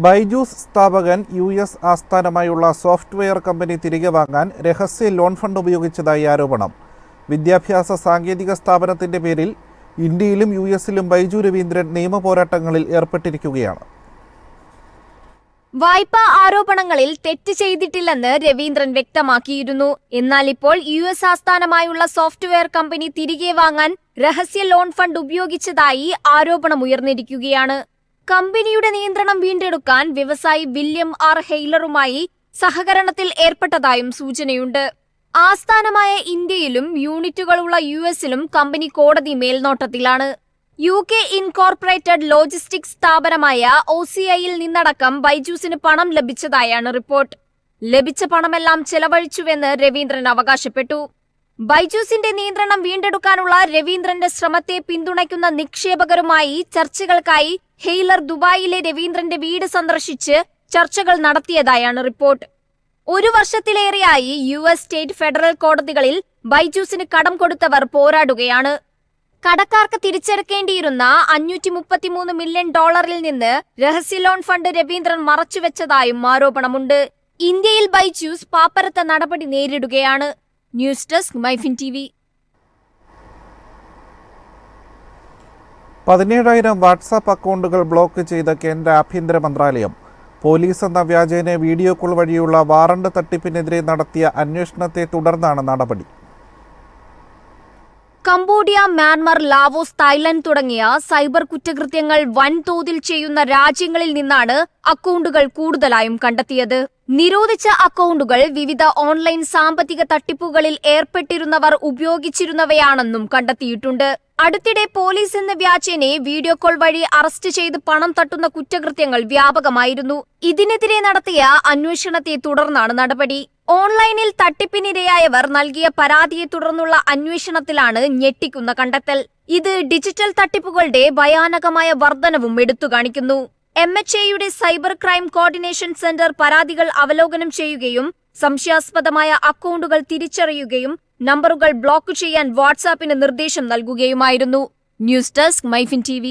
ബൈജൂസ് സ്ഥാപകൻ യുഎസ് ആസ്ഥാനമായുള്ള software company തിരികെ വാങ്ങാൻ രഹസ്യ ലോൺ ഫണ്ട് ഉപയോഗിച്ചതായി ആരോപണം. വിദ്യാഭ്യാസ സാങ്കേതിക സ്ഥാപനത്തിന്റെ പേരിൽ ഇന്ത്യയിലും യുഎസിലും ബൈജു രവീന്ദ്രൻ നിയമപോരാട്ടങ്ങളിൽ ഏർപ്പെട്ടിരിക്കുകയാണ്. വായ്പാ ആരോപണങ്ങളിൽ തെറ്റ് ചെയ്തിട്ടില്ലെന്ന് രവീന്ദ്രൻ വ്യക്തമാക്കിയിരുന്നു. എന്നാൽ ഇപ്പോൾ യുഎസ് ആസ്ഥാനമായുള്ള സോഫ്റ്റ്വെയർ കമ്പനി തിരികെ വാങ്ങാൻ രഹസ്യ ലോൺ ഫണ്ട് ഉപയോഗിച്ചതായി ആരോപണമുയർന്നിരിക്കുകയാണ്. കമ്പനിയുടെ നിയന്ത്രണം വീണ്ടെടുക്കാൻ വ്യവസായി വില്യം ആർ ഹെയ്ലറുമായി സഹകരണത്തിൽ ഏർപ്പെട്ടതായും സൂചനയുണ്ട്. ആസ്ഥാനമായ ഇന്ത്യയിലും യൂണിറ്റുകളുള്ള യുഎസിലും കമ്പനി കോടതി മേൽനോട്ടത്തിലാണ്. UK ഇൻകോർപ്പറേറ്റഡ് ലോജിസ്റ്റിക്സ് സ്ഥാപനമായ OCIയിൽ നിന്നടക്കം ബൈജൂസിന് പണം ലഭിച്ചതായാണ് റിപ്പോർട്ട്. ലഭിച്ച പണമെല്ലാം ചെലവഴിച്ചുവെന്ന് രവീന്ദ്രൻ അവകാശപ്പെട്ടു. ബൈജൂസിന്റെ നിയന്ത്രണം വീണ്ടെടുക്കാനുള്ള രവീന്ദ്രന്റെ ശ്രമത്തെ പിന്തുണയ്ക്കുന്ന നിക്ഷേപകരുമായി ചർച്ചകൾക്കായി ഹെയ്ലർ ദുബായിലെ രവീന്ദ്രന്റെ വീട് സന്ദർശിച്ച് ചർച്ചകൾ നടത്തിയതായാണ് റിപ്പോർട്ട്. 1 വർഷത്തിലേറെയായി US സ്റ്റേറ്റ് ഫെഡറൽ കോടതികളിൽ ബൈജൂസിന് കടം കൊടുത്തവർ പോരാടുകയാണ്. കടക്കാർക്ക് തിരിച്ചടക്കേണ്ടിയിരുന്ന $533 മില്യൺ നിന്ന് രഹസ്യ ലോൺ ഫണ്ട് രവീന്ദ്രൻ മറച്ചുവെച്ചതായും ആരോപണമുണ്ട്. ഇന്ത്യയിൽ ബൈജൂസ് പാപ്പരത്ത നടപടി നേരിടുകയാണ്. News desk MyFin TV. 17,000 WhatsApp അക്കൗണ്ടുകൾ ബ്ലോക്ക് ചെയ്ത കേന്ദ്ര ആഭ്യന്തര മന്ത്രാലയം. പോലീസ് എന്ന വ്യാജേന വീഡിയോ കോൾ വഴിയുള്ള വാറണ്ട് തട്ടിപ്പിനെതിരെ നടത്തിയ അന്വേഷണത്തെ തുടർന്നാണ് നടപടി. കംബോഡിയ, മ്യാൻമർ, ലാവോസ്, തായ്ലൻഡ് തുടങ്ങിയ സൈബർ കുറ്റകൃത്യങ്ങൾ വൻതോതിൽ ചെയ്യുന്ന രാജ്യങ്ങളിൽ നിന്നാണ് അക്കൗണ്ടുകൾ കൂടുതലായും കണ്ടെത്തിയത്. നിരോധിച്ച അക്കൗണ്ടുകൾ വിവിധ ഓൺലൈൻ സാമ്പത്തിക തട്ടിപ്പുകളിൽ ഏർപ്പെട്ടിരുന്നവർ ഉപയോഗിച്ചിരുന്നവയാണെന്നും കണ്ടെത്തിയിട്ടുണ്ട്. അടുത്തിടെ പോലീസ് എന്ന വ്യാജേനെ വീഡിയോ കോൾ വഴി അറസ്റ്റ് ചെയ്ത് പണം തട്ടുന്ന കുറ്റകൃത്യങ്ങൾ വ്യാപകമായിരുന്നു. ഇതിനെതിരെ നടത്തിയ അന്വേഷണത്തെ തുടർന്നാണ് നടപടി. ഓൺലൈനിൽ തട്ടിപ്പിനിരയായവർ നൽകിയ പരാതിയെ തുടർന്നുള്ള അന്വേഷണത്തിലാണ് ഞെട്ടിക്കുന്ന കണ്ടെത്തൽ. ഇത് ഡിജിറ്റൽ തട്ടിപ്പുകളുടെ ഭയാനകമായ വർധനവും എടുത്തുകാണിക്കുന്നു. MHAയുടെ സൈബർ ക്രൈം കോർഡിനേഷൻ സെന്റർ പരാതികൾ അവലോകനം ചെയ്യുകയും സംശയാസ്പദമായ അക്കൗണ്ടുകൾ തിരിച്ചറിയുകയും നമ്പറുകൾ ബ്ലോക്ക് ചെയ്യാൻ വാട്സാപ്പിന് നിർദ്ദേശം നൽകുകയുമായിരുന്നു. News desk MyFin TV.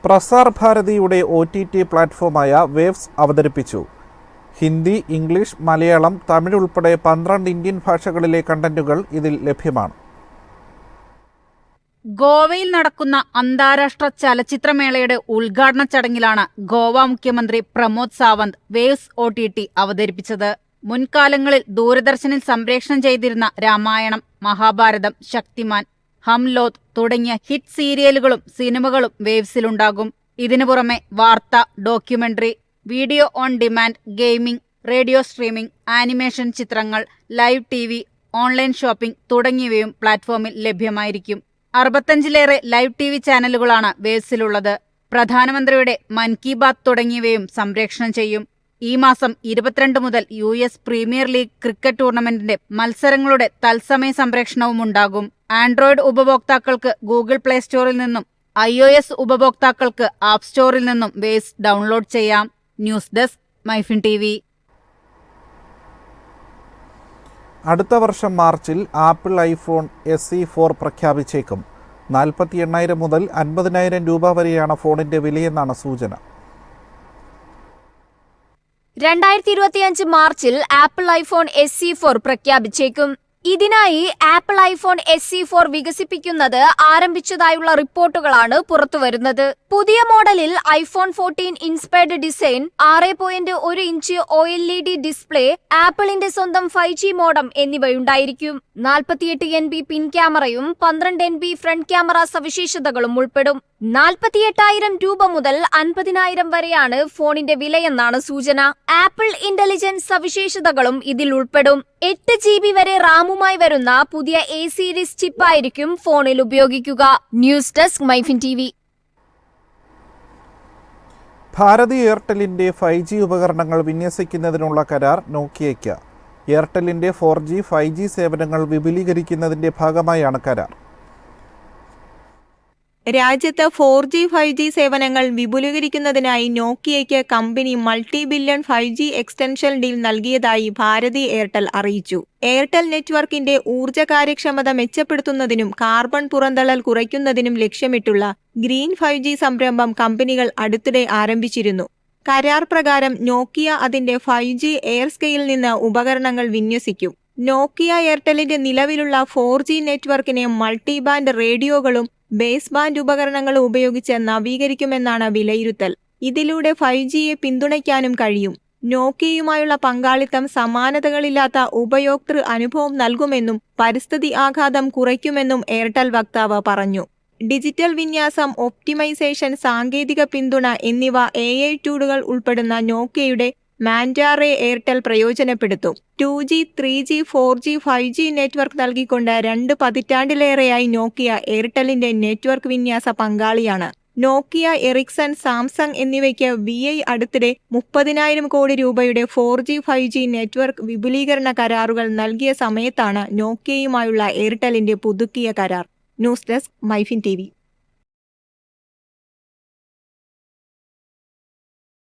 Prasar ഭാരതിയുടെ OTT പ്ലാറ്റ്ഫോമായ waves അവതരിപ്പിച്ചു. ഹിന്ദി, ഇംഗ്ലീഷ്, മലയാളം, തമിഴ് ഉൾപ്പെടെ 12 ഇന്ത്യൻ ഭാഷകളിലെ കണ്ടന്റുകൾ ഇതിൽ ലഭ്യമാണ്. ഗോവയിൽ നടക്കുന്ന അന്താരാഷ്ട്ര ചലച്ചിത്രമേളയുടെ ഉദ്ഘാടന ചടങ്ങിലാണ് ഗോവ മുഖ്യമന്ത്രി പ്രമോദ് സാവന്ത് വേവ്സ് OTT അവതരിപ്പിച്ചത്. മുൻകാലങ്ങളിൽ ദൂരദർശനിൽ സംപ്രേഷണം ചെയ്തിരുന്ന രാമായണം, മഹാഭാരതം, ശക്തിമാൻ, ഹംലോത് തുടങ്ങിയ ഹിറ്റ് സീരിയലുകളും സിനിമകളും വേവ്സിലുണ്ടാകും. ഇതിനു പുറമെ വാർത്ത, documentary, video on demand, gaming, radio streaming, animation ചിത്രങ്ങൾ, ലൈവ് TV, ഓൺലൈൻ ഷോപ്പിംഗ് തുടങ്ങിയവയും പ്ലാറ്റ്ഫോമിൽ ലഭ്യമായിരിക്കും. 65ലേറെ ലൈവ് TV ചാനലുകളാണ് വേവ്സിലുള്ളത്. പ്രധാനമന്ത്രിയുടെ മൻ കി ബാത്ത് തുടങ്ങിയവയും സംപ്രേഷണം ചെയ്യും. ഈ മാസം 22 മുതൽ US പ്രീമിയർ ലീഗ് ക്രിക്കറ്റ് ടൂർണമെന്റിന്റെ മത്സരങ്ങളുടെ തത്സമയ സംപ്രേഷണവും ഉണ്ടാകും. ആൻഡ്രോയിഡ് ഉപഭോക്താക്കൾക്ക് ഗൂഗിൾ പ്ലേ സ്റ്റോറിൽ നിന്നും iOS ഉപഭോക്താക്കൾക്ക് ആപ്പ് സ്റ്റോറിൽ നിന്നും വേവ്സ് ഡൗൺലോഡ് ചെയ്യാം. News desk MyFin TV. അടുത്ത വർഷം മാർച്ചിൽ ആപ്പിൾ ഐഫോൺ SE 4 പ്രഖ്യാപിച്ചേക്കും. 48,000 മുതൽ 50,000 രൂപ വരെയാണ് ഫോണിന്റെ വിലയെന്നാണ് സൂചന. 2025 മാർച്ചിൽ ആപ്പിൾ ഐഫോൺ SE 4 പ്രഖ്യാപിച്ചേക്കും. ഇതിനായി ആപ്പിൾ ഐഫോൺ SE 4 വികസിപ്പിക്കുന്നത് ആരംഭിച്ചതായുള്ള റിപ്പോർട്ടുകളാണ് പുറത്തുവരുന്നത്. പുതിയ മോഡലിൽ iPhone 14 inspired design, 6.1 inch OLED display, ആപ്പിളിന്റെ സ്വന്തം 5G മോഡം എന്നിവയുണ്ടായിരിക്കും. 48 MB പിൻ ക്യാമറയും 12 MB ഫ്രണ്ട് ക്യാമറ സവിശേഷതകളും ഉൾപ്പെടും. 48,000 രൂപ മുതൽ 50,000 വരെയാണ് ഫോണിന്റെ വിലയെന്നാണ് സൂചന. ആപ്പിൾ ഇന്റലിജൻസ് സവിശേഷതകളും ഇതിൽ ഉൾപ്പെടും. 8 GB വരെ റാമുമായി വരുന്ന പുതിയ A സീരീസ് ചിപ്പായിരിക്കും ഫോണിൽ ഉപയോഗിക്കുക. News desk MyFin TV. Bharati എയർടെല്ലിന്റെ 5G ഉപകരണങ്ങൾ വിന്യസിക്കുന്നതിനുള്ള കരാർ നോക്കിയയ്ക്ക്. എയർടെല്ലിന്റെ 4G, 5G സേവനങ്ങൾ വിപുലീകരിക്കുന്നതിന്റെ ഭാഗമായാണ് കരാർ. രാജ്യത്ത് 4G 5G സേവനങ്ങൾ വിപുലീകരിക്കുന്നതിനായി നോക്കിയയ്ക്ക് company multi billion 5G extension deal നൽകിയതായി ഭാരതി എയർടെൽ അറിയിച്ചു. എയർടെൽ നെറ്റ്വർക്കിന്റെ ഊർജ്ജ കാര്യക്ഷമത മെച്ചപ്പെടുത്തുന്നതിനും കാർബൺ പുറന്തള്ളൽ കുറയ്ക്കുന്നതിനും ലക്ഷ്യമിട്ടുള്ള ഗ്രീൻ 5G സംരംഭം കമ്പനികൾ അടുത്തിടെ ആരംഭിച്ചിരുന്നു. കരാർ പ്രകാരം നോക്കിയ അതിന്റെ 5G എയർ സ്കെയിൽ നിന്ന് ഉപകരണങ്ങൾ വിന്യസിക്കും. നോക്കിയ എയർടെലിന്റെ നിലവിലുള്ള 4G നെറ്റ്വർക്കിനെ മൾട്ടി ബാൻഡ് റേഡിയോകളും ബേസ് ബാൻഡ് ഉപകരണങ്ങളും ഉപയോഗിച്ച് നവീകരിക്കുമെന്നാണ് വിലയിരുത്തൽ. ഇതിലൂടെ 5Gയെ പിന്തുണയ്ക്കാനും കഴിയും. നോക്കിയയുമായുള്ള പങ്കാളിത്തം സമാനതകളില്ലാത്ത ഉപയോക്തൃ അനുഭവം നൽകുമെന്നും പരിസ്ഥിതി ആഘാതം കുറയ്ക്കുമെന്നും എയർടെൽ വക്താവ് പറഞ്ഞു. ഡിജിറ്റൽ വിന്യാസം, ഒപ്റ്റിമൈസേഷൻ, സാങ്കേതിക പിന്തുണ എന്നിവ AI ടൂളുകൾ ഉൾപ്പെടുന്ന നോക്കിയയുടെ മാൻഡാറെ Airtel പ്രയോജനപ്പെടുത്തും. 2G, 3G, 4G, 5G network നൽകിക്കൊണ്ട് 2 പതിറ്റാണ്ടിലേറെയായി നോക്കിയ എയർടെലിന്റെ നെറ്റ്വർക്ക് വിന്യാസ പങ്കാളിയാണ്. നോക്കിയ, എറിക്സൺ, സാംസങ് എന്നിവയ്ക്ക് VI അടുത്തിടെ 30,000 കോടി രൂപയുടെ 4G, 5G നെറ്റ്വർക്ക് വിപുലീകരണ കരാറുകൾ നൽകിയ സമയത്താണ് നോക്കിയയുമായുള്ള എയർടെലിന്റെ പുതുക്കിയ കരാർ. News desk, MyFin TV.